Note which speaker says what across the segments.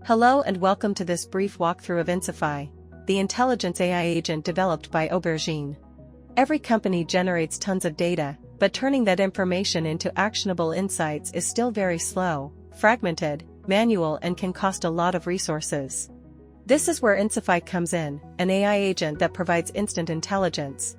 Speaker 1: Hello and welcome to this brief walkthrough of Insifi, the intelligence AI agent developed by Aubergine. Every company generates tons of data, but turning that information into actionable insights is still very slow, fragmented, manual and can cost a lot of resources. This is where Insifi comes in, an AI agent that provides instant intelligence.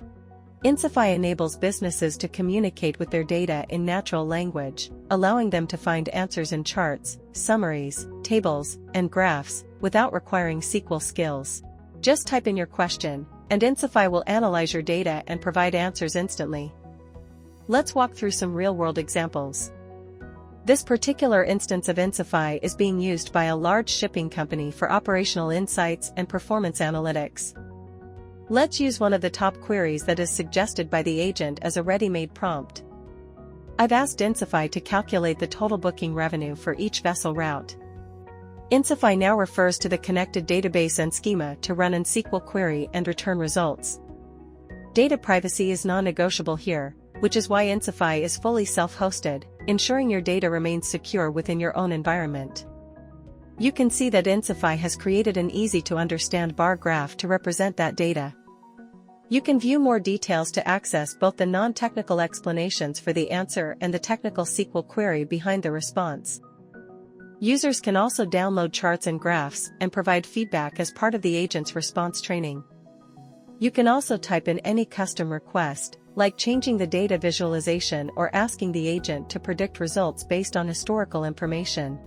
Speaker 1: Insifi enables businesses to communicate with their data in natural language, allowing them to find answers in charts, summaries, tables, and graphs, without requiring SQL skills. Just type in your question, and Insifi will analyze your data and provide answers instantly. Let's walk through some real-world examples. This particular instance of Insifi is being used by a large shipping company for operational insights and performance analytics. Let's use one of the top queries that is suggested by the agent as a ready-made prompt. I've asked Insifi to calculate the total booking revenue for each vessel route. Insifi now refers to the connected database and schema to run an SQL query and return results. Data privacy is non-negotiable here, which is why Insifi is fully self-hosted, ensuring your data remains secure within your own environment. You can see that Insifi has created an easy-to-understand bar graph to represent that data. You can view more details to access both the non-technical explanations for the answer and the technical SQL query behind the response. Users can also download charts and graphs and provide feedback as part of the agent's response training. You can also type in any custom request, like changing the data visualization or asking the agent to predict results based on historical information.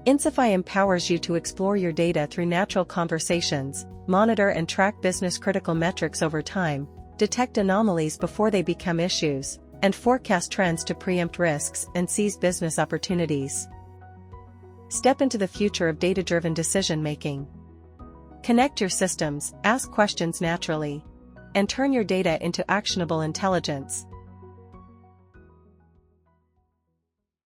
Speaker 1: Insifi empowers you to explore your data through natural conversations, monitor and track business-critical metrics over time, detect anomalies before they become issues, and forecast trends to preempt risks and seize business opportunities. Step into the future of data-driven decision-making. Connect your systems, ask questions naturally, and turn your data into actionable intelligence.